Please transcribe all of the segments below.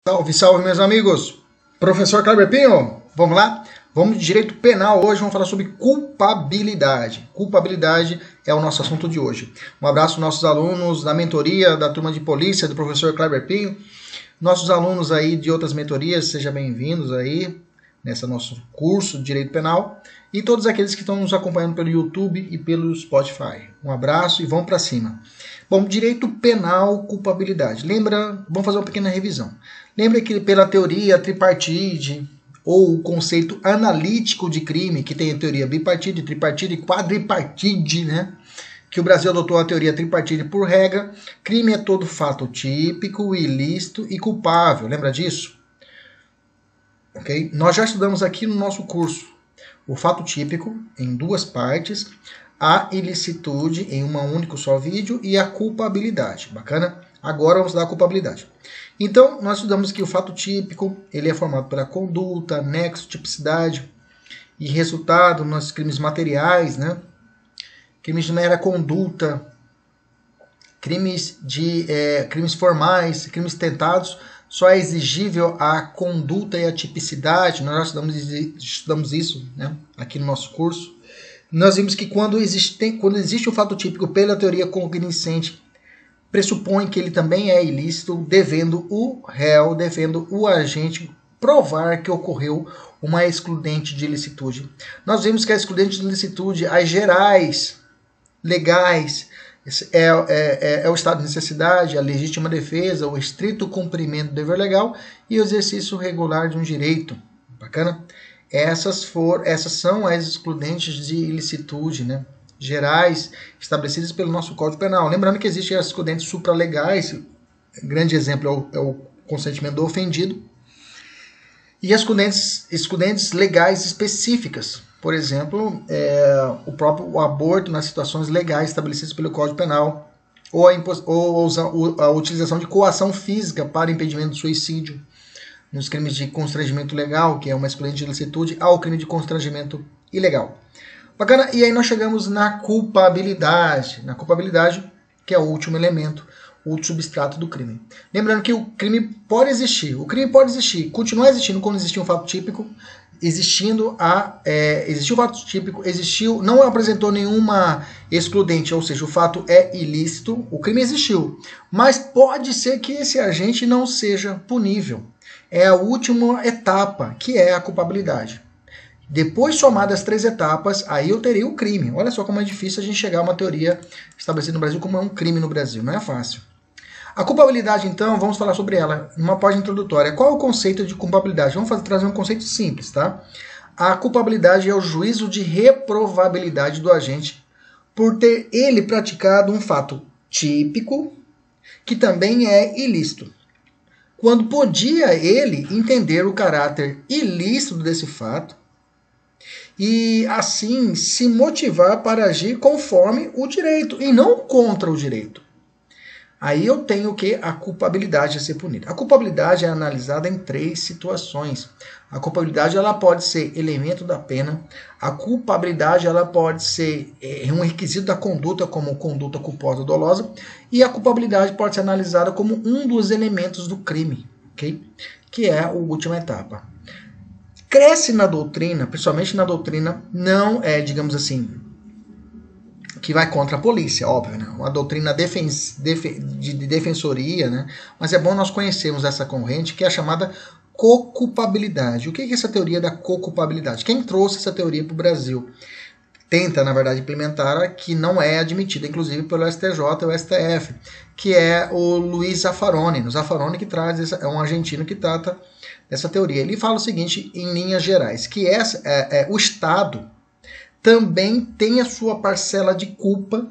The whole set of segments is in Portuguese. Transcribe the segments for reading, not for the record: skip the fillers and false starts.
Salve, salve, meus amigos! Professor Kleber Pinho, vamos lá? Vamos de direito penal hoje, vamos falar sobre culpabilidade. Culpabilidade é o nosso assunto de hoje. Um abraço aos nossos alunos da mentoria da turma de polícia do professor Kleber Pinho. Nossos alunos aí de outras mentorias, sejam bem-vindos aí nesse nosso curso de direito penal. E todos aqueles que estão nos acompanhando pelo YouTube e pelo Spotify. Um abraço e vamos para cima. Bom, direito penal, culpabilidade. Lembra, vamos fazer uma pequena revisão. Lembra que pela teoria tripartite, ou o conceito analítico de crime, que tem a teoria bipartite, tripartite e quadripartite, né? Que o Brasil adotou a teoria tripartite por regra. Crime é todo fato típico, ilícito e culpável. Lembra disso? Ok? Nós já estudamos aqui no nosso curso o fato típico em duas partes, a ilicitude em um único só vídeo e a culpabilidade. Bacana? Agora vamos dar a culpabilidade. Então, nós estudamos que o fato típico ele é formado pela conduta, nexo, tipicidade e resultado nos crimes materiais, né? Crimes de mera conduta, crimes formais, crimes tentados, só é exigível a conduta e a tipicidade. Nós já estudamos isso, né, aqui no nosso curso. Nós vimos que quando existe o fato típico pela teoria cognoscente, pressupõe que ele também é ilícito, devendo o réu, devendo o agente provar que ocorreu uma excludente de ilicitude. Nós vimos que a excludente de ilicitude, as gerais, legais, é o estado de necessidade, a legítima defesa, o estrito cumprimento do dever legal e o exercício regular de um direito. Bacana? Essas são as excludentes de ilicitude, né? Gerais, estabelecidas pelo nosso Código Penal. Lembrando que existem as excludentes supralegais, grande exemplo é o consentimento do ofendido, e as excludentes legais específicas. Por exemplo, o próprio aborto nas situações legais estabelecidas pelo Código Penal, ou a utilização de coação física para impedimento do suicídio, nos crimes de constrangimento legal, que é uma excludente de ilicitude, ao crime de constrangimento ilegal. Bacana? E aí nós chegamos na culpabilidade. Na culpabilidade, que é o último elemento, o último substrato do crime. Lembrando que o crime pode existir. O crime pode existir, continuar existindo quando existe um fato típico, existiu o fato típico, não apresentou nenhuma excludente, ou seja, o fato é ilícito, o crime existiu. Mas pode ser que esse agente não seja punível. É a última etapa, que é a culpabilidade. Depois, somadas as três etapas, aí eu teria o crime. Olha só como é difícil a gente chegar a uma teoria estabelecida no Brasil como é um crime no Brasil. Não é fácil. A culpabilidade, então, vamos falar sobre ela numa página introdutória. Qual é o conceito de culpabilidade? Vamos trazer um conceito simples, tá? A culpabilidade é o juízo de reprovabilidade do agente por ter ele praticado um fato típico que também é ilícito, quando podia ele entender o caráter ilícito desse fato e, assim, se motivar para agir conforme o direito e não contra o direito. Aí eu tenho que a culpabilidade a ser punida. A culpabilidade é analisada em três situações. A culpabilidade ela pode ser elemento da pena. A culpabilidade ela pode ser um requisito da conduta, como conduta culposa ou dolosa. E a culpabilidade pode ser analisada como um dos elementos do crime, okay? Que é a última etapa. Cresce na doutrina, principalmente na doutrina, não é, digamos assim, que vai contra a polícia, óbvio, né? Uma doutrina de defensoria, né? Mas é bom nós conhecermos essa corrente, que é a chamada coculpabilidade. O que é essa teoria da coculpabilidade? Quem trouxe essa teoria para o Brasil? Tenta, na verdade, implementar, que não é admitida, inclusive, pelo STJ e o STF, que é o Luiz Zaffaroni. O Zaffaroni que traz, é um argentino que trata dessa teoria. Ele fala o seguinte, em linhas gerais, que o Estado também tem a sua parcela de culpa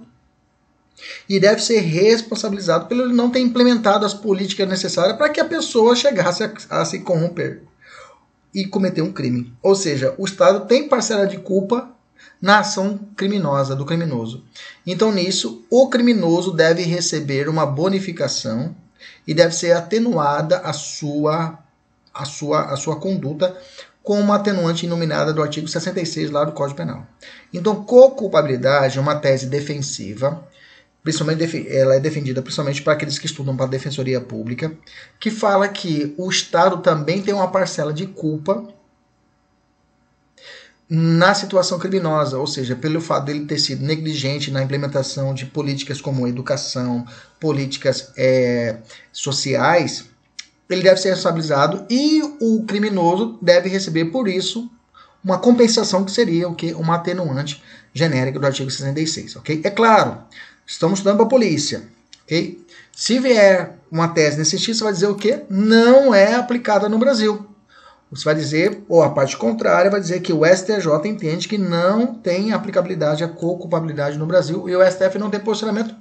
e deve ser responsabilizado pelo não ter implementado as políticas necessárias para que a pessoa chegasse a se corromper e cometer um crime. Ou seja, o Estado tem parcela de culpa na ação criminosa do criminoso. Então, nisso, o criminoso deve receber uma bonificação e deve ser atenuada a sua conduta com uma atenuante inominada do artigo 66 lá do Código Penal. Então, coculpabilidade é uma tese defensiva principalmente ela é defendida principalmente para aqueles que estudam para a Defensoria Pública, que fala que o Estado também tem uma parcela de culpa na situação criminosa, ou seja, pelo fato dele ter sido negligente na implementação de políticas como educação, políticas sociais, ele deve ser responsabilizado e o criminoso deve receber por isso uma compensação que seria o quê? Uma atenuante genérica do artigo 66, ok? É claro, estamos estudando para a polícia, ok? Se vier uma tese nesse sentido, você vai dizer o quê? Não é aplicada no Brasil. Você vai dizer, ou a parte contrária vai dizer que o STJ entende que não tem aplicabilidade a co-culpabilidade no Brasil e o STF não tem posicionamento,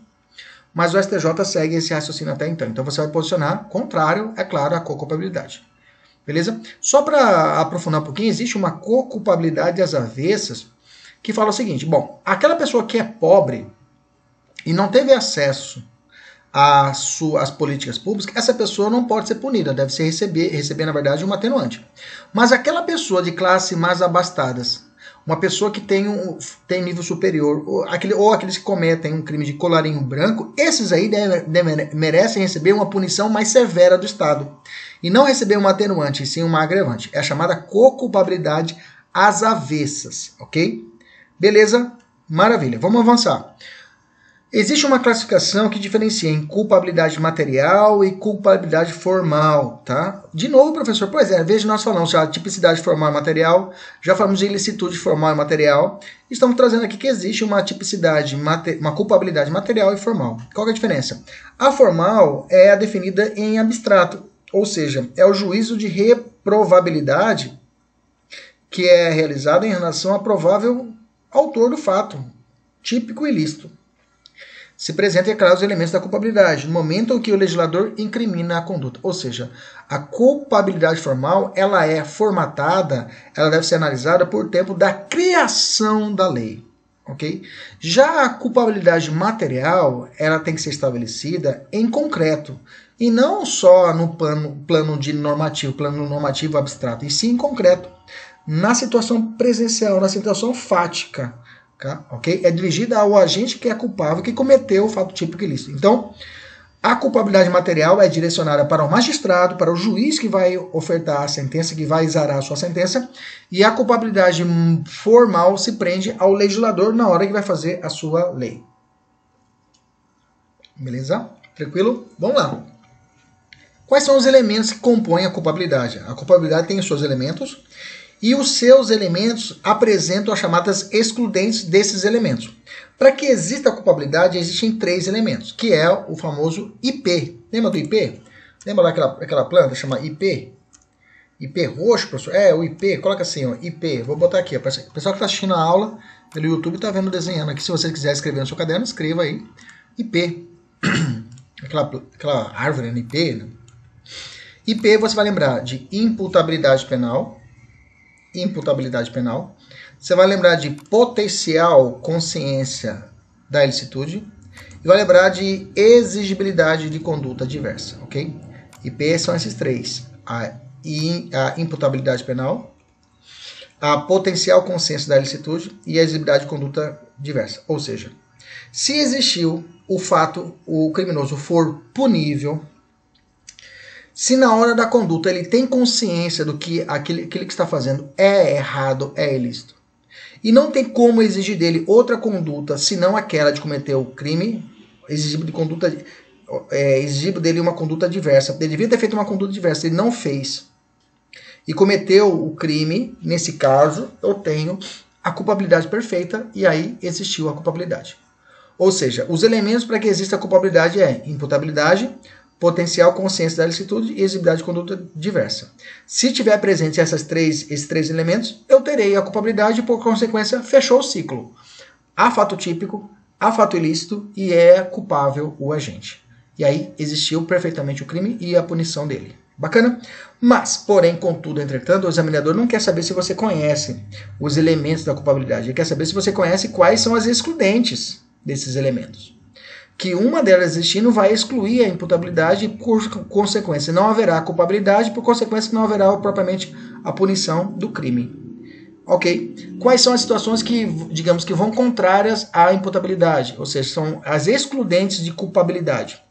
mas o STJ segue esse raciocínio até então. Então você vai posicionar contrário, é claro, à co-culpabilidade. Beleza? Só para aprofundar um pouquinho, existe uma co-culpabilidade às avessas que fala o seguinte, bom, aquela pessoa que é pobre e não teve acesso às políticas públicas, essa pessoa não pode ser punida, deve ser receber, na verdade, uma atenuante. Mas aquela pessoa de classe mais abastadas, uma pessoa que tem nível superior, ou aqueles que cometem um crime de colarinho branco, esses aí merecem receber uma punição mais severa do Estado. E não receber uma atenuante, e sim uma agravante. É a chamada co-culpabilidade às avessas, ok? Beleza? Maravilha. Vamos avançar. Existe uma classificação que diferencia em culpabilidade material e culpabilidade formal, tá? De novo, professor, pois é, veja, nós falamos já de tipicidade formal e material, já falamos de ilicitude formal e material, estamos trazendo aqui que existe uma tipicidade, uma culpabilidade material e formal. Qual que é a diferença? A formal é a definida em abstrato, ou seja, é o juízo de reprovabilidade que é realizado em relação ao provável autor do fato, típico e ilícito. Se apresenta, é claro, os elementos da culpabilidade, no momento em que o legislador incrimina a conduta. Ou seja, a culpabilidade formal, ela é formatada, ela deve ser analisada por tempo da criação da lei. Okay? Já a culpabilidade material, ela tem que ser estabelecida em concreto, e não só no plano normativo abstrato, e sim em concreto, na situação presencial, na situação fática. Okay? É dirigida ao agente que é culpável, que cometeu o fato típico ilícito. Então, a culpabilidade material é direcionada para o magistrado, para o juiz que vai ofertar a sentença, que vai exarar a sua sentença, e a culpabilidade formal se prende ao legislador na hora que vai fazer a sua lei. Beleza? Tranquilo? Vamos lá. Quais são os elementos que compõem a culpabilidade? A culpabilidade tem os seus elementos, e os seus elementos apresentam as chamadas excludentes desses elementos. Para que exista a culpabilidade, existem 3 elementos, que é o famoso IP. Lembra do IP? Lembra daquela planta chama IP? IP roxo, professor? É, o IP, coloca assim, ó, IP. Vou botar aqui, ó, o pessoal que está assistindo a aula pelo YouTube está vendo desenhando aqui. Se você quiser escrever no seu caderno, escreva aí IP. aquela árvore no IP. Né? IP você vai lembrar de imputabilidade penal. Você vai lembrar de potencial consciência da ilicitude e vai lembrar de exigibilidade de conduta diversa, ok? IP são esses 3, a imputabilidade penal, a potencial consciência da ilicitude e a exigibilidade de conduta diversa. Ou seja, se existiu o fato, o criminoso for punível, se na hora da conduta ele tem consciência do que aquele que está fazendo é errado, é ilícito, e não tem como exigir dele outra conduta senão aquela de cometer o crime, exigir dele uma conduta diversa. Ele devia ter feito uma conduta diversa, ele não fez e cometeu o crime. Nesse caso, eu tenho a culpabilidade perfeita e aí existiu a culpabilidade. Ou seja, os elementos para que exista a culpabilidade é imputabilidade, potencial consciência da ilicitude e exigibilidade de conduta diversa. Se tiver presente esses três elementos, eu terei a culpabilidade e, por consequência, fechou o ciclo. Há fato típico, há fato ilícito e é culpável o agente. E aí existiu perfeitamente o crime e a punição dele. Bacana? Mas, porém, contudo, entretanto, o examinador não quer saber se você conhece os elementos da culpabilidade. Ele quer saber se você conhece quais são as excludentes desses elementos. Que uma delas existindo vai excluir a imputabilidade e, por consequência, não haverá culpabilidade, por consequência, não haverá propriamente a punição do crime. Ok? Quais são as situações que, digamos que vão contrárias à imputabilidade? Ou seja, são as excludentes de culpabilidade.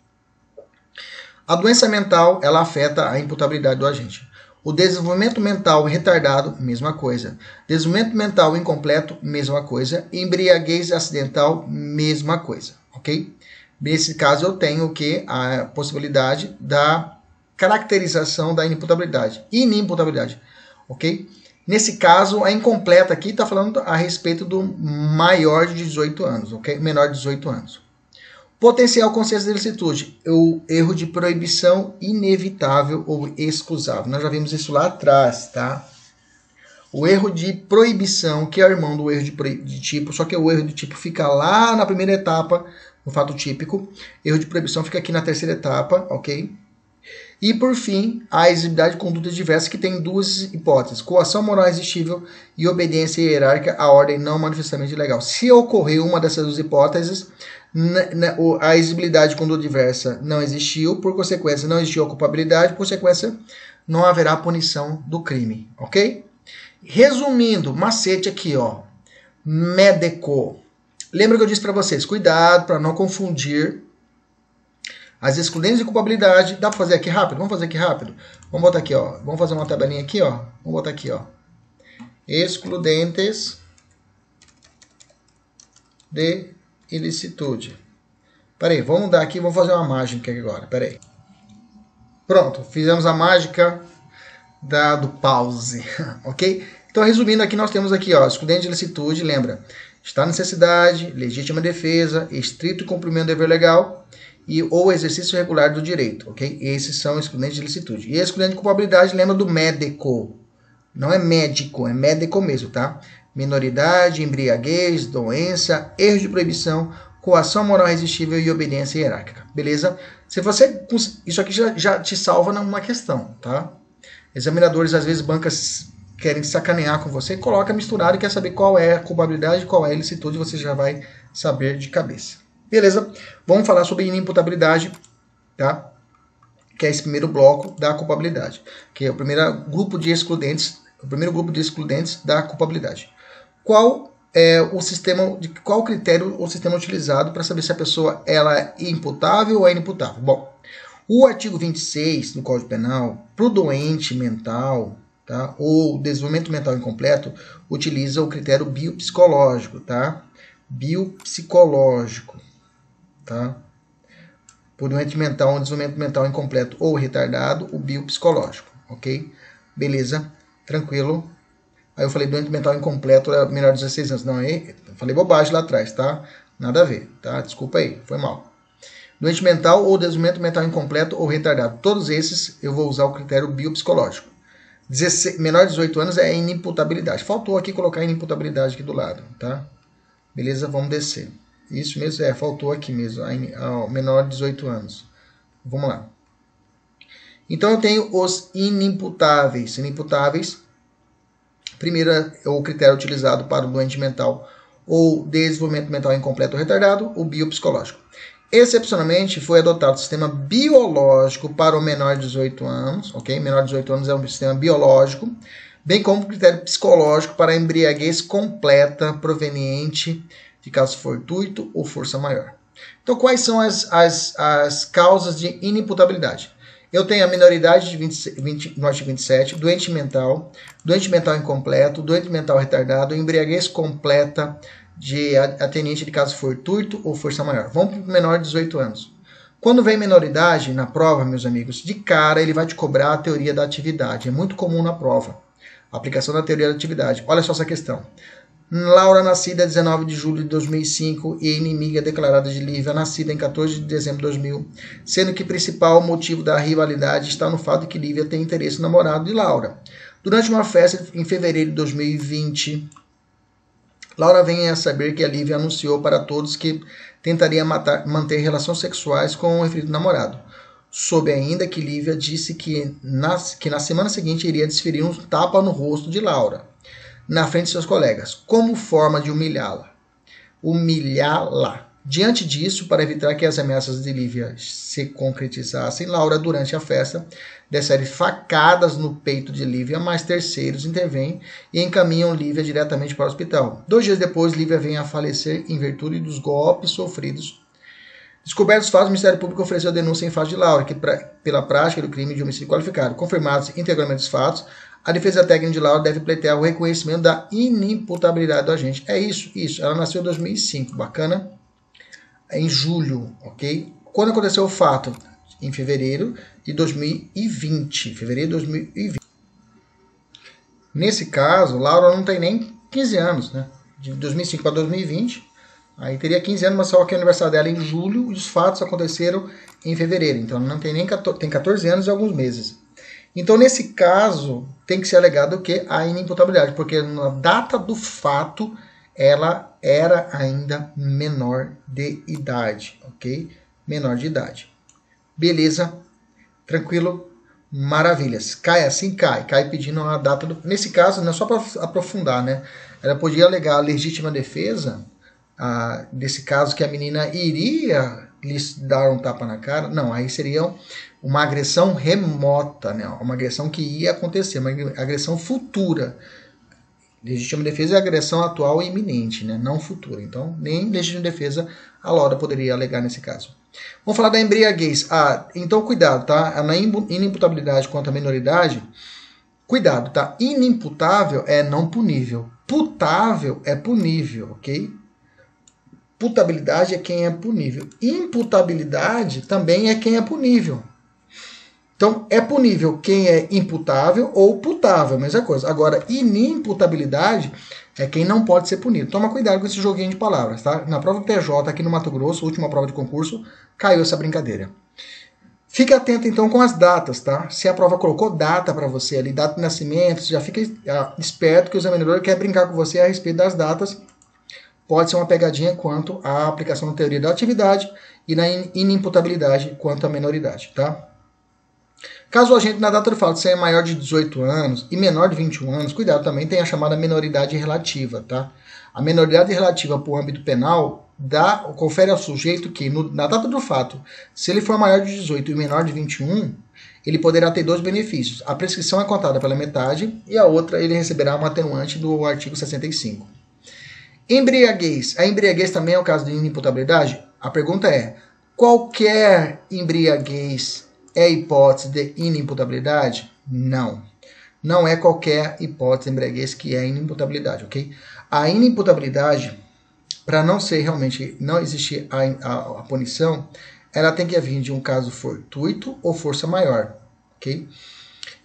A doença mental, ela afeta a imputabilidade do agente. O desenvolvimento mental retardado, mesma coisa. Desenvolvimento mental incompleto, mesma coisa. Embriaguez acidental, mesma coisa. Ok? Nesse caso, eu tenho o que? A possibilidade da caracterização da inimputabilidade. Inimputabilidade. Ok? Nesse caso, a incompleta aqui está falando a respeito do maior de 18 anos, ok? Menor de 18 anos. Potencial consciência de ilicitude, o erro de proibição inevitável ou excusável. Nós já vimos isso lá atrás, tá? O erro de proibição, que é o irmão do erro de tipo, só que o erro de tipo fica lá na primeira etapa, no fato típico. Erro de proibição fica aqui na terceira etapa, ok? E, por fim, a exigibilidade de conduta diversa, que tem duas hipóteses. Coação moral exigível e obediência hierárquica à ordem não manifestamente legal. Se ocorrer uma dessas duas hipóteses, a exigibilidade de conduta diversa não existiu, por consequência, não existiu a culpabilidade, por consequência, não haverá punição do crime, ok? Resumindo, macete aqui, ó. Médico. Lembra que eu disse para vocês, cuidado para não confundir as excludentes de culpabilidade. Dá para fazer aqui rápido? Vamos fazer aqui rápido? Vamos botar aqui, ó. Vamos fazer uma tabelinha aqui, ó. Vamos botar aqui, ó. Excludentes de ilicitude. Peraí, vamos dar aqui, vamos fazer uma mágica aqui agora. Peraí. Pronto, fizemos a mágica do pause, ok? Então, resumindo aqui, nós temos aqui, ó, excludente de ilicitude, lembra? Está necessidade, legítima defesa, estrito cumprimento do dever legal ou exercício regular do direito, ok? Esses são excludentes de ilicitude. E excludente de culpabilidade, lembra do médico. Não é médico, é médico mesmo, tá? Minoridade, embriaguez, doença, erro de proibição, coação moral resistível e obediência hierárquica, beleza? Se você, isso aqui já te salva numa questão, tá? Examinadores, às vezes, bancas querem sacanear com você, coloca misturado e quer saber qual é a culpabilidade, qual é a ilicitude, você já vai saber de cabeça. Beleza? Vamos falar sobre inimputabilidade, tá? Que é esse primeiro bloco da culpabilidade, que é o primeiro grupo de excludentes, da culpabilidade. Qual é o sistema, qual critério o sistema utilizado para saber se a pessoa ela é imputável ou é inimputável? Bom, o artigo 26 do Código Penal, para o doente mental, tá, ou desenvolvimento mental incompleto, utiliza o critério biopsicológico, tá? Biopsicológico, tá? Por doente mental, um desenvolvimento mental incompleto ou retardado, o biopsicológico, ok? Beleza, tranquilo. Aí eu falei doente mental incompleto é menor de 16 anos. Não, eu falei bobagem lá atrás, tá? Nada a ver, tá? Desculpa aí, foi mal. Doente mental ou desenvolvimento mental incompleto ou retardado. Todos esses eu vou usar o critério biopsicológico. Menor de 18 anos é inimputabilidade. Faltou aqui colocar a inimputabilidade aqui do lado, tá? Beleza, vamos descer. Isso mesmo, faltou aqui mesmo, ao menor de 18 anos. Vamos lá. Então eu tenho os inimputáveis. Inimputáveis, primeiro é o critério utilizado para o doente mental ou desenvolvimento mental incompleto ou retardado, o biopsicológico. Excepcionalmente, foi adotado o sistema biológico para o menor de 18 anos, ok? Menor de 18 anos é um sistema biológico, bem como o critério psicológico para a embriaguez completa proveniente de caso fortuito ou força maior. Então, quais são as causas de inimputabilidade? Eu tenho a minoridade no artigo 27, doente mental incompleto, doente mental retardado, embriaguez completa de ateniente de caso fortuito ou força maior. Vamos para o menor de 18 anos. Quando vem menoridade na prova, meus amigos, de cara ele vai te cobrar a teoria da atividade. É muito comum na prova. A aplicação da teoria da atividade. Olha só essa questão. Laura, nascida 19 de julho de 2005 e inimiga declarada de Lívia, nascida em 14 de dezembro de 2000, sendo que o principal motivo da rivalidade está no fato de que Lívia tem interesse no namorado de Laura. Durante uma festa em fevereiro de 2020, Laura vem a saber que a Lívia anunciou para todos que tentaria manter relações sexuais com o referido namorado. Soube ainda que Lívia disse que na semana seguinte iria desferir um tapa no rosto de Laura, na frente de seus colegas, como forma de humilhá-la. Humilhá-la. Diante disso, para evitar que as ameaças de Lívia se concretizassem, Laura, durante a festa, desfere facadas no peito de Lívia, mas terceiros intervêm e encaminham Lívia diretamente para o hospital. 2 dias depois, Lívia vem a falecer em virtude dos golpes sofridos. Descobertos os fatos, o Ministério Público ofereceu a denúncia em face de Laura, que pela prática do crime de homicídio qualificado. Confirmados integralmente os fatos, a defesa técnica de Laura deve pleitear o reconhecimento da inimputabilidade do agente. É isso. Ela nasceu em 2005, bacana? Em julho, ok? Quando aconteceu o fato? Em fevereiro de 2020. Nesse caso, Laura não tem nem 15 anos, né? De 2005 para 2020. Aí teria 15 anos, mas só que o aniversário dela é em julho e os fatos aconteceram em fevereiro. Então ela não tem nem 14, tem 14 anos e alguns meses. Então, nesse caso, tem que ser alegado que a inimputabilidade, porque na data do fato ela era ainda menor de idade, ok? Menor de idade. Beleza? Tranquilo? Maravilhas. Cai assim? Cai pedindo a data do... Nesse caso, não é só para aprofundar, né? Ela podia alegar a legítima defesa, desse caso que a menina iria lhe dar um tapa na cara. Não, aí seria uma agressão remota, né? Uma agressão que ia acontecer, uma agressão futura. Legítima defesa é agressão atual e iminente, né? Não futura. Então, nem legítima defesa a Laura poderia alegar nesse caso. Vamos falar da embriaguez. Então, cuidado, tá? Na inimputabilidade quanto à minoridade, cuidado, tá? Inimputável é não punível. Putável é punível, ok? Putabilidade é quem é punível. Imputabilidade também é quem é punível. Então, é punível quem é imputável ou putável, mesma coisa. Agora, inimputabilidade é quem não pode ser punido. Toma cuidado com esse joguinho de palavras, tá? Na prova do TJ, aqui no Mato Grosso, última prova de concurso, caiu essa brincadeira. Fique atento, então, com as datas, tá? Se a prova colocou data para você ali, data de nascimento, você já fica esperto que o examinador quer brincar com você a respeito das datas. Pode ser uma pegadinha quanto à aplicação da teoria da atividade e na inimputabilidade quanto à menoridade, tá? Caso o agente na data do fato seja maior de 18 anos e menor de 21 anos, cuidado, também tem a chamada menoridade relativa, tá? A menoridade relativa para o âmbito penal confere ao sujeito que, na data do fato, se ele for maior de 18 e menor de 21, ele poderá ter 2 benefícios. A prescrição é contada pela metade e a outra ele receberá uma atenuante do artigo 65. Embriaguez. A embriaguez também é o caso de inimputabilidade? A pergunta é, qualquer embriaguez é hipótese de inimputabilidade? Não. Não é qualquer hipótese de embriaguez que é inimputabilidade, ok? A inimputabilidade, para não ser realmente, não existir a punição, ela tem que vir de um caso fortuito ou força maior, ok?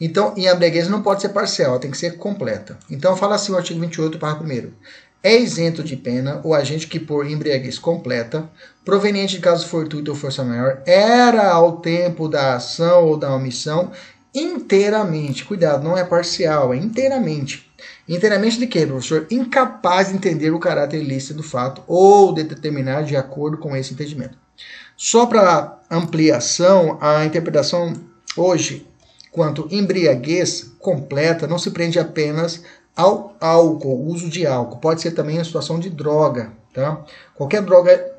Então, em embriaguez não pode ser parcial, ela tem que ser completa. Então, fala assim o artigo 28, parágrafo 1º. É isento de pena o agente que, por embriaguez completa, proveniente de caso fortuito ou força maior, era ao tempo da ação ou da omissão inteiramente, cuidado, não é parcial, é inteiramente. Inteiramente de quê, professor? Incapaz de entender o caráter ilícito do fato ou de determinar de acordo com esse entendimento. Só para ampliação, a interpretação hoje quanto embriaguez completa não se prende apenas ao álcool, uso de álcool. Pode ser também a situação de droga, tá? Qualquer droga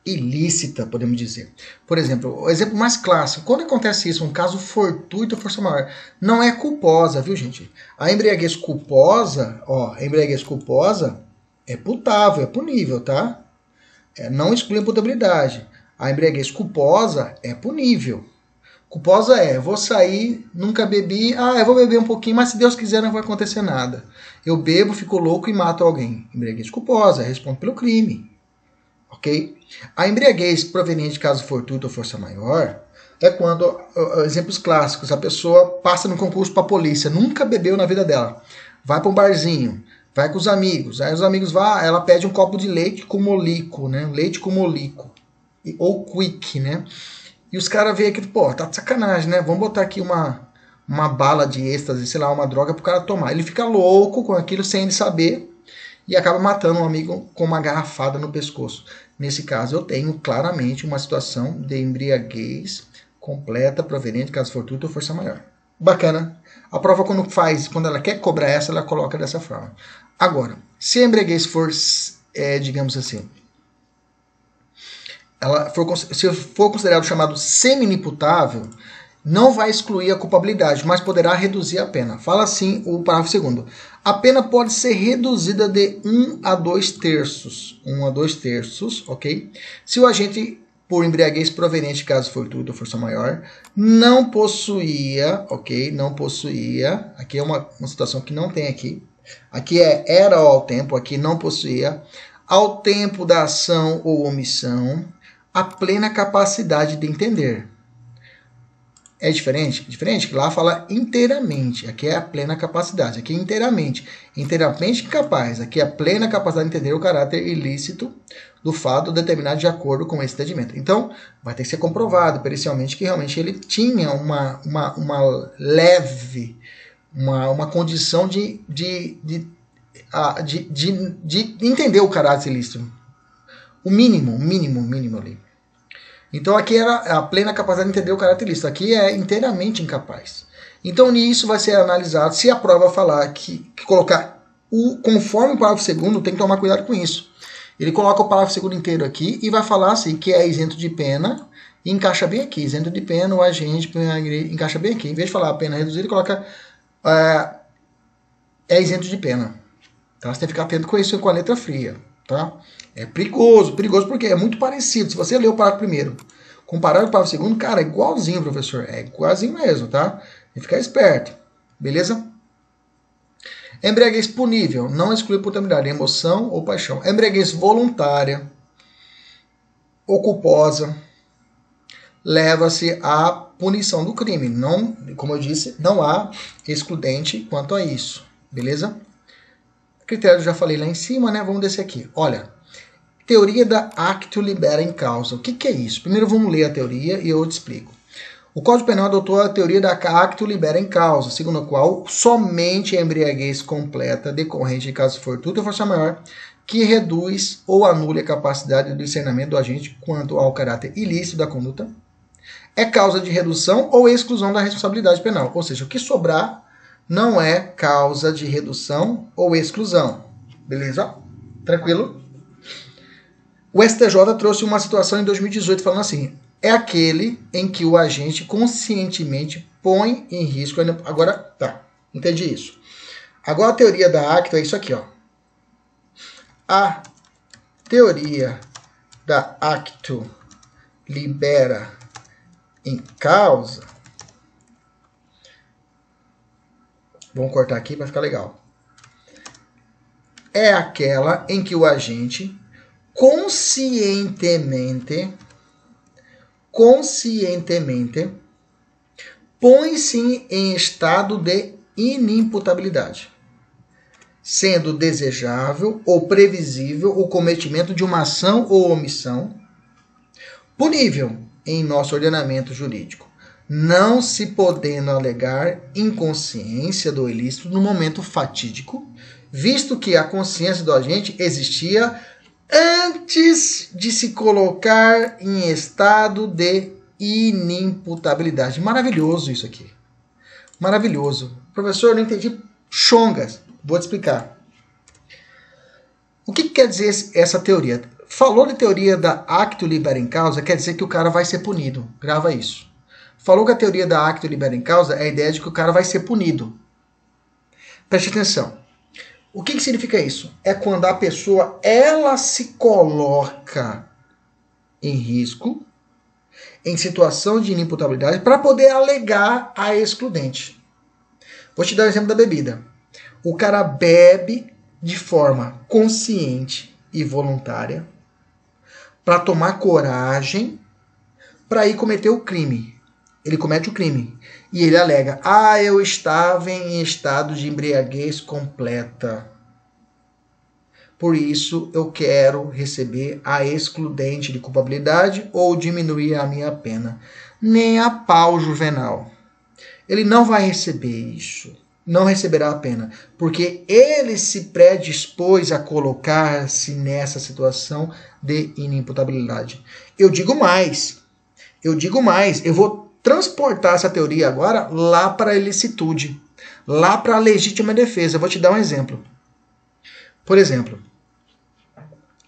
ilícita, podemos dizer. Por exemplo, o exemplo mais clássico, quando acontece isso, um caso fortuito ou força maior, não é culposa, viu, gente? A embriaguez culposa, a embriaguez culposa é putável, é punível, tá? Não exclui a imputabilidade. A embriaguez culposa é punível. Culposa vou sair, nunca bebi, eu vou beber um pouquinho, mas se Deus quiser não vai acontecer nada. Eu bebo, fico louco e mato alguém. Embriaguez culposa, respondo pelo crime. Ok? A embriaguez proveniente de caso fortuito ou força maior é quando, exemplos clássicos, a pessoa passa no concurso para a polícia, nunca bebeu na vida dela, vai para um barzinho, vai com os amigos, aí os amigos vão, ela pede um copo de leite com molico, né? Leite com molico, ou quick, né? E os caras veem aquilo, tá de sacanagem, né? Vamos botar aqui uma bala de êxtase, sei lá, uma droga pro cara tomar. Ele fica louco com aquilo sem ele saber e acaba matando um amigo com uma garrafada no pescoço. Nesse caso, eu tenho claramente uma situação de embriaguez completa, proveniente de caso fortuito ou força maior. Bacana. A prova, quando ela quer cobrar essa, ela coloca dessa forma. Agora, se a embriaguez for, digamos assim, se for considerado chamado semi-inimputável, não vai excluir a culpabilidade, mas poderá reduzir a pena. Fala assim o parágrafo 2º. A pena pode ser reduzida de 1 a 2 terços. 1 a 2 terços, ok? Se o agente, por embriaguez proveniente de caso fortuito ou força maior, não possuía, ok? Não possuía, aqui é uma situação que não tem aqui. Aqui era ao tempo, aqui não possuía, ao tempo da ação ou omissão, a plena capacidade de entender. É diferente? Diferente, que lá fala inteiramente. Aqui é a plena capacidade. Aqui é inteiramente. Inteiramente incapaz. Aqui é a plena capacidade de entender o caráter ilícito do fato determinado de acordo com esse entendimento. Então, vai ter que ser comprovado pericialmente que realmente ele tinha uma leve, uma condição de entender o caráter ilícito. O mínimo ali. Então aqui era a plena capacidade de entender o caráter ilícito. Aqui é inteiramente incapaz. Então nisso vai ser analisado, se a prova falar que colocar conforme o parágrafo 2º, tem que tomar cuidado com isso. Ele coloca o parágrafo 2º inteiro aqui e vai falar assim, que é isento de pena, e encaixa bem aqui. Isento de pena, o agente encaixa bem aqui. Em vez de falar a pena reduzida, ele coloca é isento de pena. Então você tem que ficar atento com isso, com a letra fria. Tá? É perigoso porque é muito parecido. Se você ler o parágrafo primeiro, comparar com o parágrafo segundo, cara, é igualzinho, professor. É igualzinho mesmo, tá? Tem que ficar esperto. Beleza? Embriaguez punível, não exclui putabilidade, emoção ou paixão. Embriaguez voluntária ou culposa, leva-se à punição do crime. Não, como eu disse, não há excludente quanto a isso. Beleza? Critério já falei lá em cima, né? Vamos descer aqui. Olha, teoria da actio libera in causa. O que é isso? Primeiro vamos ler a teoria e eu te explico. O Código Penal adotou a teoria da actio libera in causa, segundo a qual somente a embriaguez completa decorrente de caso fortuito ou força maior que reduz ou anula a capacidade de discernimento do agente quanto ao caráter ilícito da conduta é causa de redução ou exclusão da responsabilidade penal. Ou seja, o que sobrar não é causa de redução ou exclusão. Beleza? Tranquilo? O STJ trouxe uma situação em 2018 falando assim, é aquele em que o agente conscientemente põe em risco... Agora, tá, entendi isso. Agora a teoria da acto é isso aqui, ó. A teoria da acto libera in causa... Vamos cortar aqui para ficar legal. É aquela em que o agente conscientemente põe-se em estado de inimputabilidade, sendo desejável ou previsível o cometimento de uma ação ou omissão punível em nosso ordenamento jurídico, não se podendo alegar inconsciência do ilícito no momento fatídico, visto que a consciência do agente existia antes de se colocar em estado de inimputabilidade. Maravilhoso isso aqui. Maravilhoso. Professor, eu não entendi chongas. Vou te explicar. O que quer dizer essa teoria? Falou de teoria da actio libera in causa, quer dizer que o cara vai ser punido. Grava isso. Falou que a teoria da actio libera in causa é a ideia de que o cara vai ser punido. Preste atenção. O que significa isso? É quando a pessoa ela se coloca em risco, em situação de inimputabilidade, para poder alegar a excludente. Vou te dar o exemplo da bebida. O cara bebe de forma consciente e voluntária para tomar coragem para ir cometer o crime. Ele comete o crime. E ele alega, eu estava em estado de embriaguez completa. Por isso, eu quero receber a excludente de culpabilidade ou diminuir a minha pena. Nem a pau, Juvenal. Ele não vai receber isso. Não receberá a pena. Porque ele se predispôs a colocar-se nessa situação de inimputabilidade. Eu digo mais. Eu vou transportar essa teoria agora lá para a ilicitude, lá para a legítima defesa. Eu vou te dar um exemplo. Por exemplo,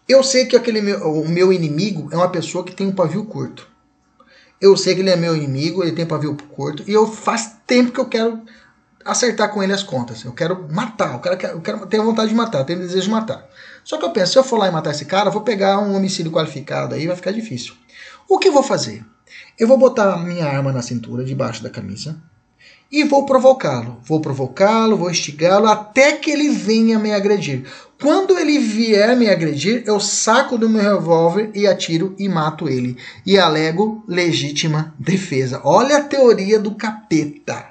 Eu sei que o meu inimigo é uma pessoa que tem um pavio curto. Eu sei que ele é meu inimigo, ele tem pavio curto, e faz tempo que eu quero acertar com ele as contas. Eu quero matar, eu tenho vontade de matar, eu tenho desejo de matar. Só que eu penso, se eu for lá e matar esse cara, eu vou pegar um homicídio qualificado, aí vai ficar difícil. O que eu vou fazer? Eu vou botar a minha arma na cintura, debaixo da camisa, e vou provocá-lo. Vou instigá-lo até que ele venha me agredir. Quando ele vier me agredir, eu saco do meu revólver e atiro e mato ele. E alego legítima defesa. Olha a teoria do capeta.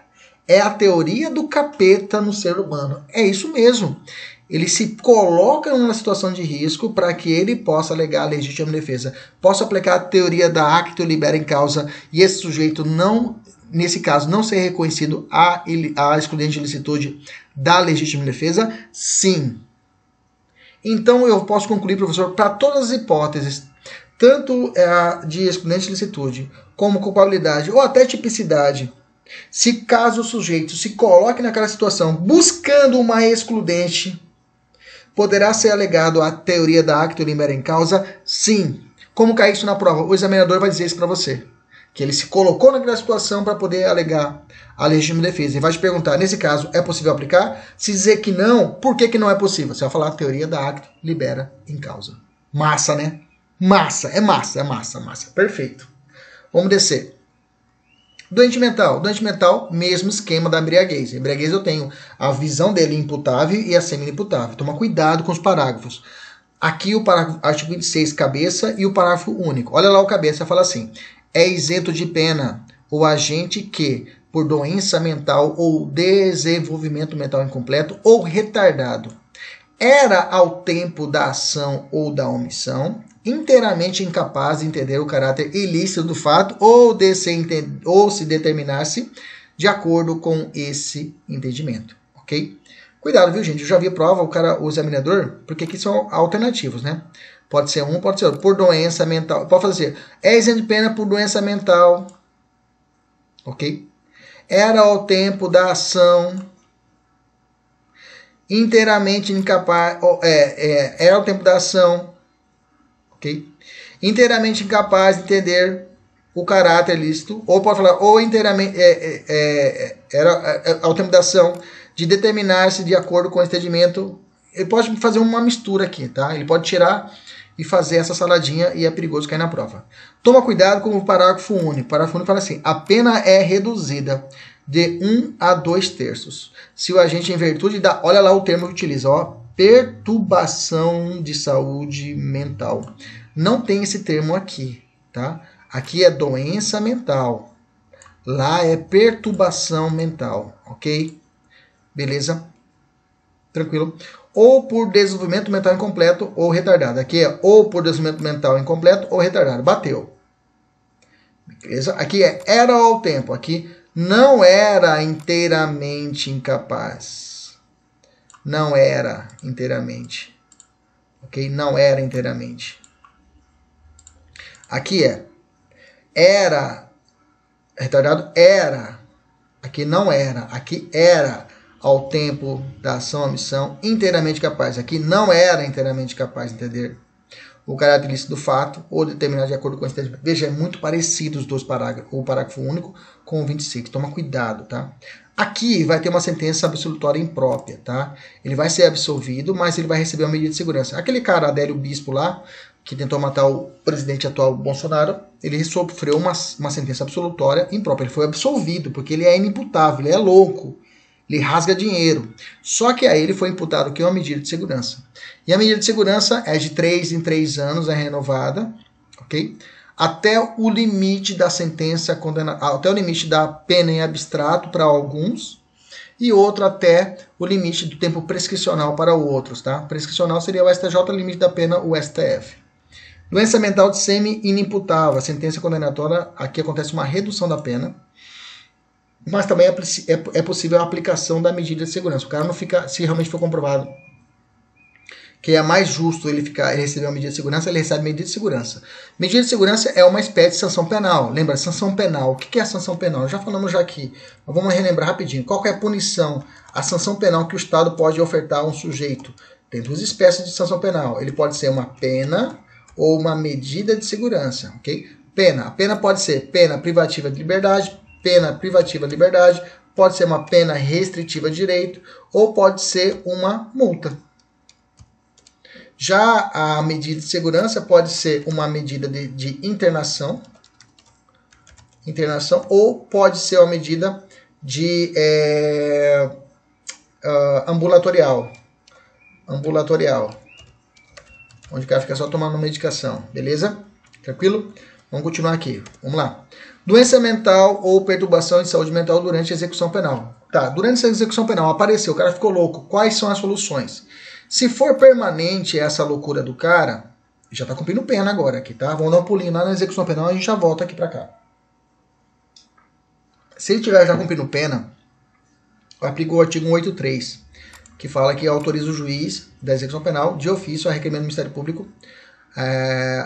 É a teoria do capeta no ser humano. É isso mesmo. Ele se coloca numa situação de risco para que ele possa alegar a legítima defesa. Posso aplicar a teoria da acto libera em causa e esse sujeito não, nesse caso, não ser reconhecido a excludente de ilicitude da legítima defesa? Sim. Então eu posso concluir, professor, para todas as hipóteses, tanto de excludente de ilicitude, como culpabilidade ou até tipicidade, se caso o sujeito se coloque naquela situação buscando uma excludente, poderá ser alegado a teoria da acto libera em causa? Sim. Como cair isso na prova? O examinador vai dizer isso para você. Que ele se colocou naquela situação para poder alegar a legítima defesa. E vai te perguntar, nesse caso, é possível aplicar? Se dizer que não, por que não é possível? Você vai falar a teoria da acto libera em causa. Massa, né? Massa. Perfeito. Vamos descer. Doente mental, mesmo esquema da embriaguez. A embriaguez eu tenho a visão dele imputável e a semi-imputável. Toma cuidado com os parágrafos. Aqui o parágrafo, artigo 26, cabeça, e o parágrafo único. Olha lá o cabeça, fala assim: é isento de pena o agente que, por doença mental ou desenvolvimento mental incompleto ou retardado, era ao tempo da ação ou da omissão inteiramente incapaz de entender o caráter ilícito do fato ou se determinar-se de acordo com esse entendimento, ok? Cuidado, viu, gente? Eu já vi a prova, o examinador, porque aqui são alternativos, né? Pode ser um, pode ser outro. Por doença mental, pode fazer, é isento de pena por doença mental, ok? Era ao tempo da ação inteiramente incapaz, era ao tempo da ação, ok? Inteiramente incapaz de entender o caráter ilícito, ou pode falar, ou inteiramente, era ao tempo da ação de determinar-se de acordo com o entendimento. Ele pode fazer uma mistura aqui, tá? Ele pode tirar e fazer essa saladinha e é perigoso cair na prova. Toma cuidado com o parágrafo único. O parágrafo único fala assim: a pena é reduzida de 1 a 2/3. Se o agente, em virtude da... Olha lá o termo que utiliza, ó. Perturbação de saúde mental. Não tem esse termo aqui, tá? Aqui é doença mental. Lá é perturbação mental, ok? Beleza? Tranquilo? Ou por desenvolvimento mental incompleto ou retardado. Aqui é ou por desenvolvimento mental incompleto ou retardado. Bateu. Beleza? Aqui é era ao tempo. Aqui não era inteiramente incapaz. Não era inteiramente. Ok? Não era inteiramente. Aqui era retardado, era. Aqui não era. Aqui era ao tempo da ação ou omissão inteiramente capaz. Aqui não era inteiramente capaz de entender o caráter ilícito do fato ou determinado de acordo com o entendimento. Veja, é muito parecido os dois parágrafos, o parágrafo único com o 26. Toma cuidado, tá? Aqui vai ter uma sentença absolutória imprópria, tá? Ele vai ser absolvido, mas ele vai receber uma medida de segurança. Aquele cara, Adélio Bispo lá, que tentou matar o presidente atual Bolsonaro, ele sofreu uma sentença absolutória imprópria. Ele foi absolvido, porque ele é inimputável, ele é louco. Ele rasga dinheiro. Só que aí ele foi imputado aqui uma medida de segurança. E a medida de segurança é de 3 em 3 anos, é renovada, ok? Até o limite da sentença, até o limite da pena em abstrato para alguns, e outro até o limite do tempo prescricional para outros, tá? Prescricional seria o STJ, o limite da pena o STF. Doença mental de semi-inimputável, a sentença condenatória, aqui acontece uma redução da pena, mas também é possível a aplicação da medida de segurança. O cara não fica, se realmente for comprovado que é mais justo ele receber uma medida de segurança, ele recebe medida de segurança. Medida de segurança é uma espécie de sanção penal. Lembra, sanção penal. O que é a sanção penal? Já falamos já aqui, mas vamos relembrar rapidinho. Qual que é a punição, a sanção penal que o Estado pode ofertar a um sujeito Tem duas espécies de sanção penal. Ele pode ser uma pena ou uma medida de segurança, ok? Pena. A pena pode ser pena privativa de liberdade, pena privativa de liberdade, pode ser uma pena restritiva de direito ou pode ser uma multa. Já a medida de segurança pode ser uma medida de internação ou pode ser uma medida de ambulatorial, onde o cara fica só tomando medicação, beleza? Tranquilo? Vamos continuar aqui, vamos lá. Doença mental ou perturbação de saúde mental durante a execução penal. Tá, durante essa execução penal apareceu, o cara ficou louco, quais são as soluções? Se for permanente essa loucura do cara, já tá cumprindo pena agora aqui, tá? Vamos dar um pulinho lá na execução penal e a gente já volta aqui pra cá. Se ele estiver já cumprindo pena, aplica o artigo 183, que fala que autoriza o juiz da execução penal, de ofício, a requerimento do Ministério Público,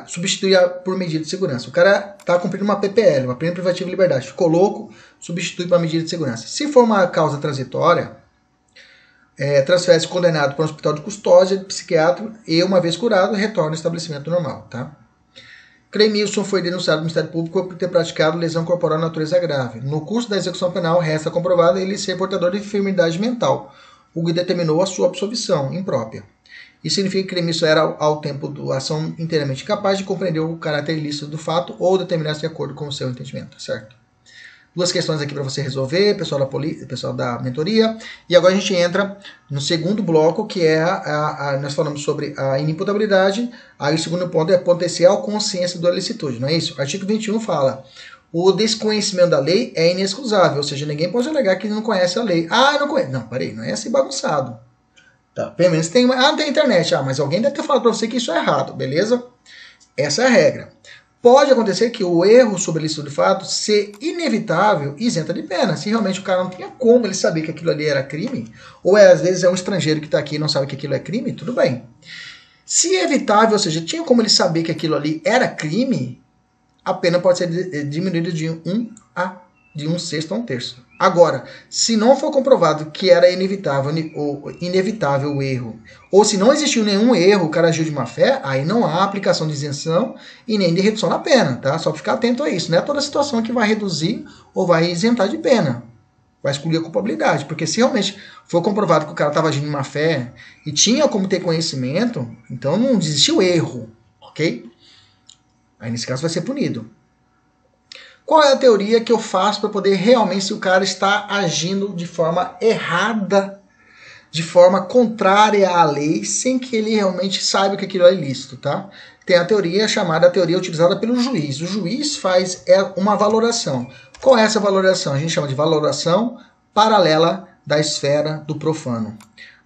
substituir por medida de segurança. O cara está cumprindo uma PPL, uma pena privativa de liberdade, ficou louco, substitui por uma medida de segurança. Se for uma causa transitória, transfere-se condenado para um hospital de custódia de psiquiatra e, uma vez curado, retorna ao estabelecimento normal. Tá? Clemilson foi denunciado no Ministério Público por ter praticado lesão corporal de natureza grave. No curso da execução penal, resta comprovado ele ser portador de enfermidade mental, o que determinou a sua absolvição imprópria. Isso significa que Clemilson era, ao tempo da ação, inteiramente capaz de compreender o caráter ilícito do fato ou determinar-se de acordo com o seu entendimento, certo? Duas questões aqui para você resolver, pessoal da mentoria. E agora a gente entra no segundo bloco, que é nós falamos sobre a inimputabilidade. Aí o segundo ponto é a potencial consciência da ilicitude, não é isso? O artigo 21 fala: o desconhecimento da lei é inexcusável, ou seja, ninguém pode alegar que não conhece a lei. Ah, não conhece. Não, peraí, não é assim bagunçado. Tá, pelo menos tem não tem internet. Ah, mas alguém deve ter falado para você que isso é errado, beleza? Essa é a regra. Pode acontecer que o erro sobre a ilicitude de fato ser inevitável e isenta de pena. Se realmente o cara não tinha como ele saber que aquilo ali era crime, ou às vezes é um estrangeiro que está aqui e não sabe que aquilo é crime, tudo bem. Se é evitável, ou seja, tinha como ele saber que aquilo ali era crime, a pena pode ser diminuída de 1/6 a 1/3. Agora, se não for comprovado que era inevitável o erro, ou se não existiu nenhum erro, o cara agiu de má fé, aí não há aplicação de isenção e nem de redução na pena, tá? Só ficar atento a isso. Não é toda situação que vai reduzir ou vai isentar de pena. Vai excluir a culpabilidade, porque se realmente for comprovado que o cara estava agindo de má fé e tinha como ter conhecimento, então não existiu erro, ok? Aí nesse caso vai ser punido. Qual é a teoria que eu faço para poder realmente, se o cara está agindo de forma errada, de forma contrária à lei, sem que ele realmente saiba que aquilo é ilícito, tá? Tem a teoria chamada a teoria utilizada pelo juiz. O juiz faz uma valoração. Qual é essa valoração? A gente chama de valoração paralela da esfera do profano.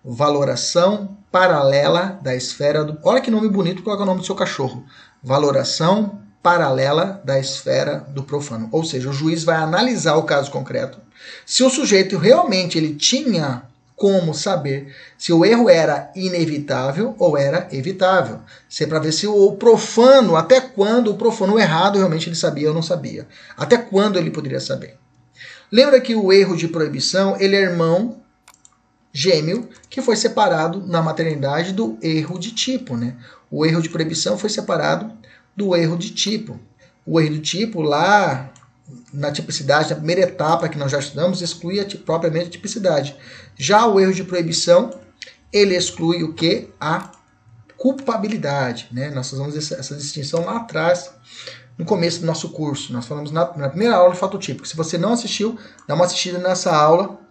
Valoração paralela da esfera do... Olha que nome bonito, coloca o nome do seu cachorro. Valoração paralela da esfera do profano. Ou seja, o juiz vai analisar o caso concreto. Se o sujeito realmente ele tinha como saber se o erro era inevitável ou era evitável. Se é para ver se o profano, até quando o profano errado realmente ele sabia ou não sabia. Até quando ele poderia saber. Lembra que o erro de proibição, ele é irmão gêmeo que foi separado na maternidade do erro de tipo, né? O erro de proibição foi separado do erro de tipo. O erro de tipo, lá na tipicidade, na primeira etapa que nós já estudamos, exclui propriamente a tipicidade. Já o erro de proibição, ele exclui o quê? A culpabilidade. Né? Nós fazemos essa distinção lá atrás, no começo do nosso curso. Nós falamos na primeira aula de fato típico. Se você não assistiu, dá uma assistida nessa aula.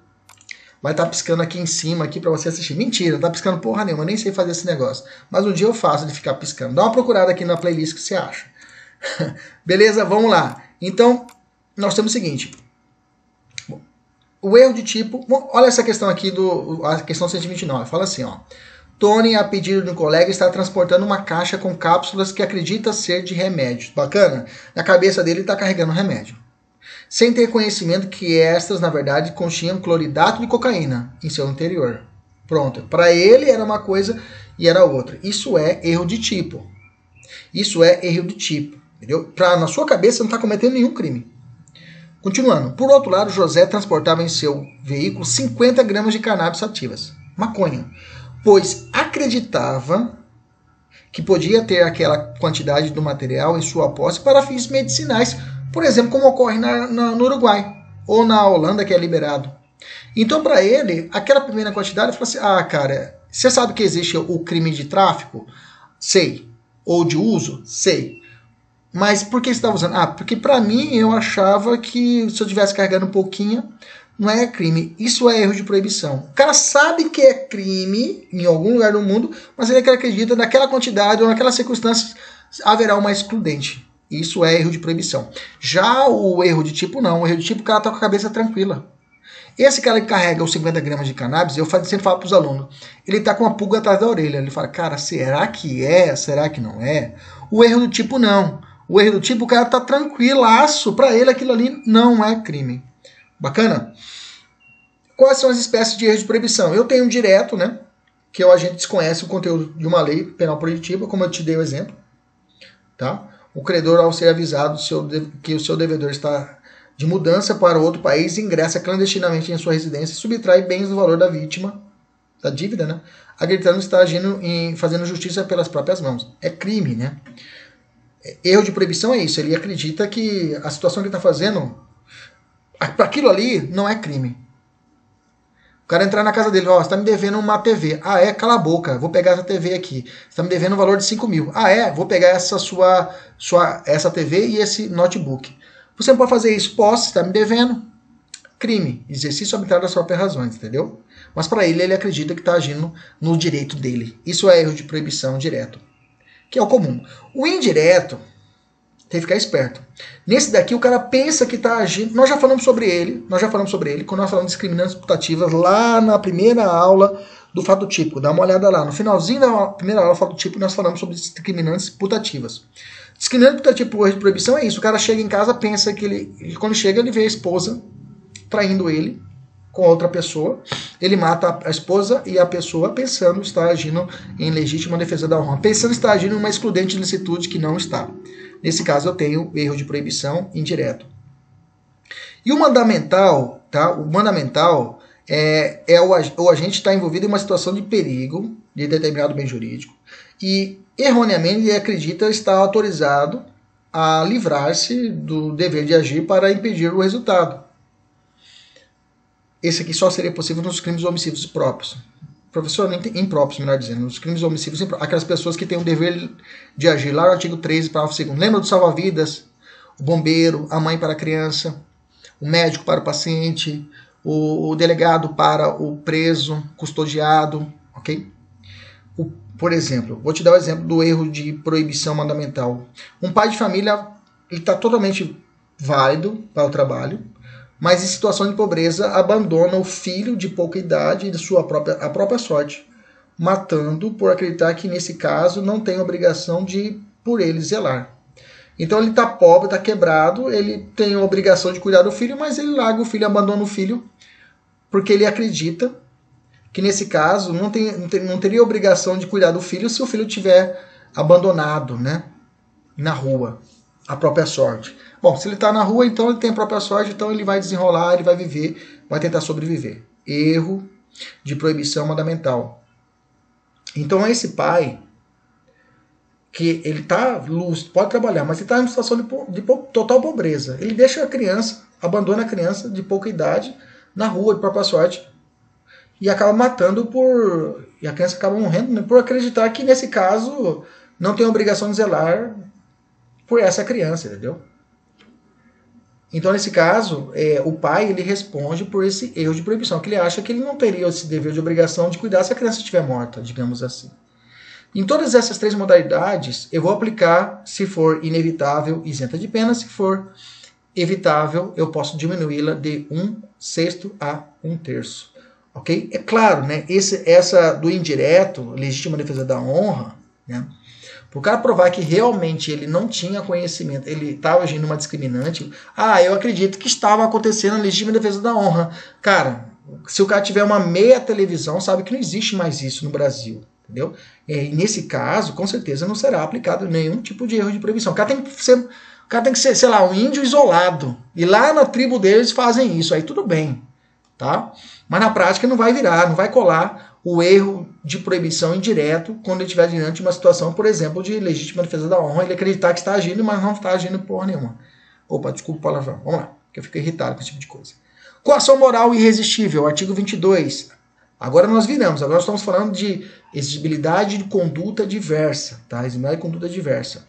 Vai estar piscando aqui em cima aqui para você assistir. Mentira, não está piscando porra nenhuma, eu nem sei fazer esse negócio. Mas um dia eu faço de ficar piscando. Dá uma procurada aqui na playlist que você acha. Beleza? Vamos lá. Então, nós temos o seguinte. O erro de tipo... Bom, olha essa questão aqui, a questão 129. Fala assim, ó. Tony, a pedido de um colega, está transportando uma caixa com cápsulas que acredita ser de remédios. Bacana? Na cabeça dele está carregando remédio. Sem ter conhecimento que estas, na verdade, continham cloridato de cocaína em seu interior. Pronto. Para ele era uma coisa e era outra. Isso é erro de tipo. Isso é erro de tipo. Entendeu? Na sua cabeça você não está cometendo nenhum crime. Continuando. Por outro lado, José transportava em seu veículo 50 gramas de cannabis sativas. Maconha. pois acreditava que podia ter aquela quantidade do material em sua posse para fins medicinais, por exemplo, como ocorre no Uruguai ou na Holanda, que é liberado. Então, para ele, aquela primeira quantidade, ele falou assim, ah, cara, você sabe que existe o crime de tráfico? Sei. Ou de uso? Sei. Mas por que você estava usando? Ah, porque para mim eu achava que se eu estivesse carregando um pouquinho, não é crime. Isso é erro de proibição. O cara sabe que é crime em algum lugar do mundo, mas ele acredita que naquela quantidade ou naquelas circunstâncias haverá uma excludente. Isso é erro de proibição. Já o erro de tipo não. O erro de tipo o cara está com a cabeça tranquila. Esse cara que carrega os 50 gramas de cannabis, eu sempre falo para os alunos, ele está com uma pulga atrás da orelha. Ele fala, cara, será que é? Será que não é? O erro do tipo não. O erro do tipo, o cara tá tranquilaço. Para ele aquilo ali não é crime. Bacana? Quais são as espécies de erros de proibição? Eu tenho um direto, né? Que a gente desconhece o conteúdo de uma lei penal proibitiva, como eu te dei o exemplo. Tá? O credor, ao ser avisado que o seu devedor está de mudança para outro país, ingressa clandestinamente em sua residência e subtrai bens do valor da vítima, da dívida, né? Acreditando que está agindo fazendo justiça pelas próprias mãos. É crime, né? Erro de proibição é isso. Ele acredita que a situação que ele está fazendo, para aquilo ali, não é crime. O cara entrar na casa dele, ó, você está me devendo uma TV. Ah, é? Cala a boca, vou pegar essa TV aqui. Você está me devendo um valor de 5 mil. Ah, é? Vou pegar essa TV e esse notebook. Você não pode fazer isso. Posso, você está me devendo. Crime. Exercício arbitrário das próprias razões, entendeu? Mas para ele acredita que está agindo no direito dele. Isso é erro de proibição direto, que é o comum. O indireto, tem que ficar esperto. Nesse daqui, o cara pensa que está agindo... Nós já falamos sobre ele, quando nós falamos de discriminantes putativas, lá na primeira aula do fato típico. Dá uma olhada lá. No finalzinho da primeira aula do fato típico, nós falamos sobre discriminantes putativas. Discriminante putativo por erro de proibição é isso. O cara chega em casa, pensa que quando chega, ele vê a esposa traindo ele com outra pessoa, ele mata a esposa e a pessoa pensando está agindo em legítima defesa da honra, pensando está agindo em uma excludente de licitude que não está. Nesse caso eu tenho erro de proibição indireto. E o mandamental, tá? O mandamental é o agente está envolvido em uma situação de perigo de determinado bem jurídico e erroneamente ele acredita estar autorizado a livrar-se do dever de agir para impedir o resultado. Esse aqui só seria possível nos crimes homicídios próprios. Professor, impróprios, melhor dizendo. Nos crimes homicídios impróprios. Aquelas pessoas que têm o dever de agir. Lá no artigo 13, parágrafo 2º. Lembra do salva-vidas? O bombeiro, a mãe para a criança, o médico para o paciente, o delegado para o preso, custodiado. Ok? Por exemplo, vou te dar o exemplo do erro de proibição mandamental. Um pai de família está totalmente válido para o trabalho, mas em situação de pobreza abandona o filho de pouca idade e a própria sorte, matando por acreditar que nesse caso não tem obrigação de por ele zelar. Então ele está pobre, está quebrado, ele tem a obrigação de cuidar do filho, mas ele larga o filho, abandona o filho, porque ele acredita que nesse caso não teria obrigação de cuidar do filho se o filho tiver abandonado, né, na rua, a própria sorte. Bom, se ele está na rua, então ele tem a própria sorte, então ele vai desenrolar, ele vai viver, vai tentar sobreviver. Erro de proibição mandamental. Então esse pai, que ele está lúcido, pode trabalhar, mas ele está em uma situação de total pobreza. Ele deixa a criança, abandona a criança de pouca idade na rua, de própria sorte, e acaba matando e a criança acaba morrendo, né, por acreditar que nesse caso não tem obrigação de zelar por essa criança, entendeu? Então, nesse caso, o pai ele responde por esse erro de proibição, que ele acha que ele não teria esse dever de obrigação de cuidar se a criança estiver morta, digamos assim. Em todas essas três modalidades, eu vou aplicar se for inevitável, isenta de pena, se for evitável, eu posso diminuí-la de 1/6 a 1/3. Ok? É claro, né? Essa do indireto, legítima defesa da honra, né? Para o cara provar que realmente ele não tinha conhecimento, ele estava agindo uma discriminante, eu acredito que estava acontecendo a legítima defesa da honra. Cara, se o cara tiver uma meia televisão, sabe que não existe mais isso no Brasil, entendeu? E nesse caso, com certeza não será aplicado nenhum tipo de erro de proibição. O cara tem que ser, sei lá, um índio isolado. E lá na tribo deles fazem isso, aí tudo bem, tá? Mas na prática não vai virar, não vai colar o erro de proibição indireto quando ele estiver diante de uma situação, por exemplo, de legítima defesa da honra, ele acreditar que está agindo, mas não está agindo porra nenhuma. Opa, desculpa o palavrão. Vamos lá, que eu fico irritado com esse tipo de coisa. Coação moral irresistível, artigo 22. Agora nós viramos, agora nós estamos falando de exigibilidade de conduta diversa, tá? Exigibilidade de conduta diversa.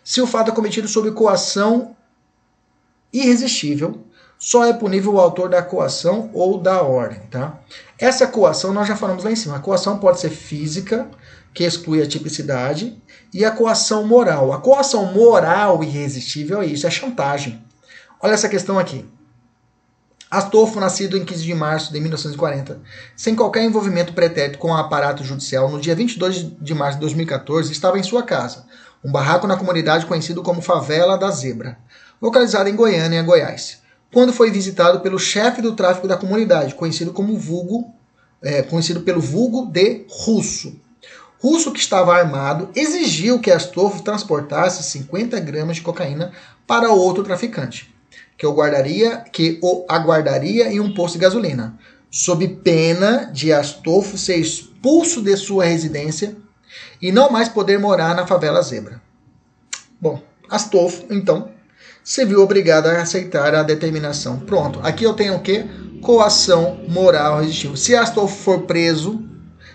Se o fato é cometido sob coação irresistível, só é punível o autor da coação ou da ordem, tá? Essa coação nós já falamos lá em cima. A coação pode ser física, que exclui a tipicidade, e a coação moral. A coação moral irresistível é isso, é chantagem. Olha essa questão aqui. Astolfo, nascido em 15 de março de 1940, sem qualquer envolvimento pretérito com o aparato judicial, no dia 22 de março de 2014, estava em sua casa, um barraco na comunidade conhecido como Favela da Zebra, localizada em Goiânia, Goiás, quando foi visitado pelo chefe do tráfico da comunidade, conhecido pelo vulgo de Russo. Russo, que estava armado, exigiu que Astolfo transportasse 50 gramas de cocaína para outro traficante, que o aguardaria em um posto de gasolina, sob pena de Astolfo ser expulso de sua residência e não mais poder morar na Favela Zebra. Bom, Astolfo, então, se viu obrigado a aceitar a determinação. Pronto, aqui eu tenho o quê? Coação moral resistível. Se Astolfo for preso,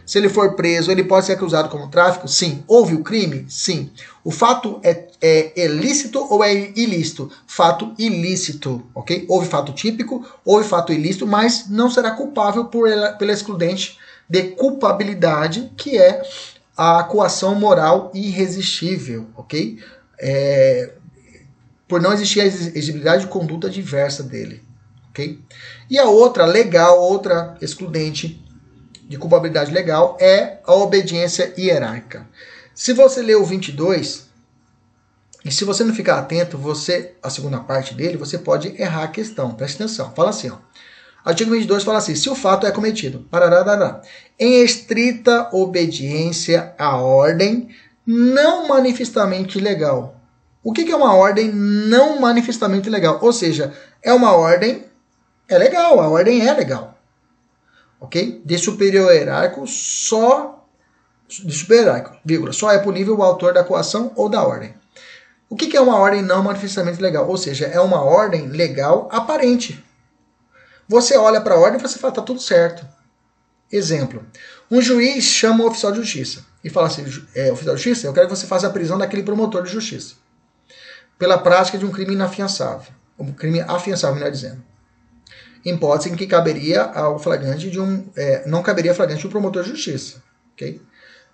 se ele for preso, ele pode ser acusado como tráfico? Sim. Houve o crime? Sim. O fato é ilícito ou é ilícito? Fato ilícito, ok? Houve fato típico, houve fato ilícito, mas não será culpável pela excludente de culpabilidade, que é a coação moral irresistível, ok? Por não existir a exigibilidade de conduta diversa dele, ok? E a outra legal, outra excludente de culpabilidade legal é a obediência hierárquica. Se você ler o 22, e se você não ficar atento, a segunda parte dele, você pode errar a questão. Presta atenção. Fala assim, ó. Artigo 22 fala assim: se o fato é cometido, em estrita obediência à ordem não manifestamente legal. O que é uma ordem não manifestamente legal? Ou seja, é uma ordem, é legal, a ordem é legal. Ok? De superior hierárquico, só é punível o autor da coação ou da ordem. O que é uma ordem não manifestamente legal? Ou seja, é uma ordem legal aparente. Você olha para a ordem e você fala, tá tudo certo. Exemplo, um juiz chama o oficial de justiça e fala assim, oficial de justiça, eu quero que você faça a prisão daquele promotor de justiça pela prática de um crime inafiançável. Um crime afiançável, melhor dizendo. Em hipótese em que caberia ao flagrante não caberia flagrante de um promotor de justiça. Okay?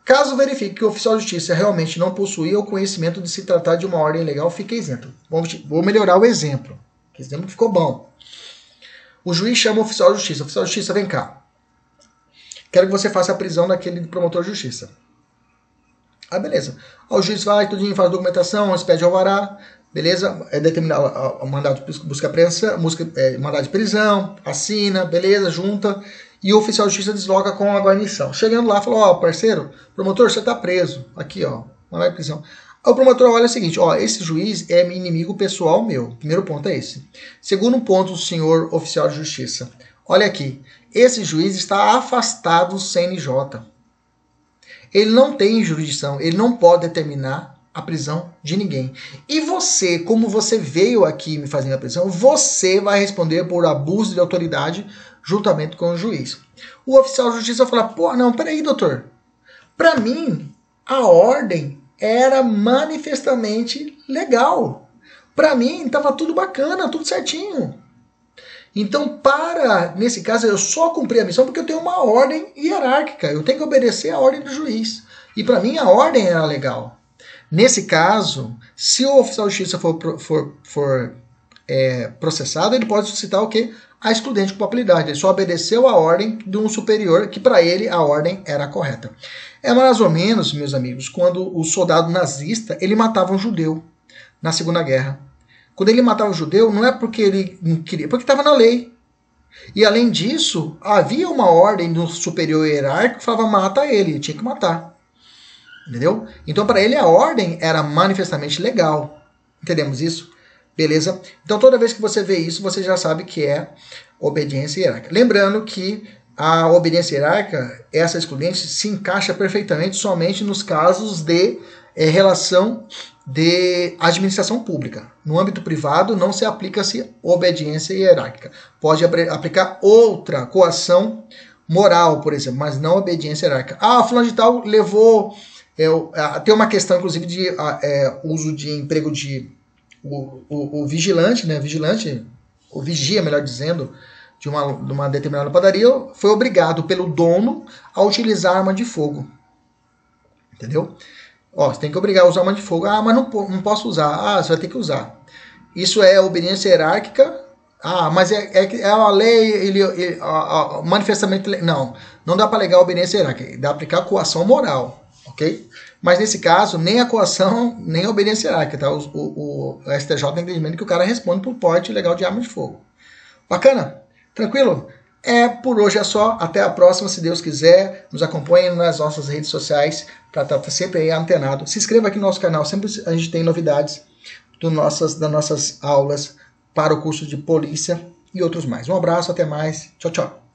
Caso verifique que o oficial de justiça realmente não possuía o conhecimento de se tratar de uma ordem legal, fique isento. Vou melhorar o exemplo. Esse exemplo ficou bom. O juiz chama o oficial de justiça. Oficial de justiça, vem cá. Quero que você faça a prisão daquele promotor de justiça. Ah, beleza. O juiz vai, tudinho, faz a documentação, expede alvará. Beleza? Determinar o mandado de busca e apreensão, mandado de prisão, assina, beleza, junta, e o oficial de justiça desloca com a guarnição. Chegando lá, falou, parceiro, promotor, você tá preso. Aqui, mandado de prisão. Aí o promotor olha o seguinte, esse juiz é inimigo pessoal meu. Primeiro ponto é esse. Segundo ponto, o senhor oficial de justiça. Olha aqui, esse juiz está afastado do CNJ. Ele não tem jurisdição, ele não pode determinar a prisão de ninguém. E você, como você veio aqui me fazendo a prisão, você vai responder por abuso de autoridade juntamente com o juiz. O oficial de justiça vai falar, não, peraí, doutor. Para mim, a ordem era manifestamente legal. Para mim, estava tudo bacana, tudo certinho. Então, nesse caso, eu só cumpri a missão porque eu tenho uma ordem hierárquica. Eu tenho que obedecer a ordem do juiz. E para mim, a ordem era legal. Nesse caso, se o oficial de justiça for processado, ele pode suscitar o quê? A excludente de culpabilidade. Ele só obedeceu a ordem de um superior, que para ele a ordem era correta. É mais ou menos, meus amigos, quando o soldado nazista ele matava um judeu na Segunda Guerra. Quando ele matava o judeu, não é porque ele não queria, porque estava na lei. E além disso, havia uma ordem do superior hierárquico que falava mata ele tinha que matar. Entendeu? Então para ele a ordem era manifestamente legal. Entendemos isso? Beleza? Então, toda vez que você vê isso, você já sabe que é obediência hierárquica. Lembrando que a obediência hierárquica, essa excludente, se encaixa perfeitamente somente nos casos de relação de administração pública. No âmbito privado, não se aplica-se obediência hierárquica. Pode aplicar outra coação moral, por exemplo, mas não obediência hierárquica. Ah, fulano de tal levou... tem uma questão, inclusive, de uso de emprego de... O vigilante, né? O vigia, melhor dizendo, de uma determinada padaria, foi obrigado pelo dono a utilizar arma de fogo. Entendeu? Ó, você tem que obrigar a usar arma de fogo. Ah, mas não posso usar. Ah, você vai ter que usar. Isso é obediência hierárquica. Ah, mas é uma lei, manifestamente... Não dá para alegar obediência hierárquica. Dá para aplicar coação moral, ok? Mas nesse caso, nem a coação, nem a obediência hierárquica, tá? O STJ tem entendimento que o cara responde por porte ilegal de arma de fogo. Bacana? Tranquilo? Por hoje é só. Até a próxima, se Deus quiser. Nos acompanhe nas nossas redes sociais para estar sempre aí antenado. Se inscreva aqui no nosso canal. Sempre a gente tem novidades das nossas aulas para o curso de polícia e outros mais. Um abraço, até mais. Tchau, tchau.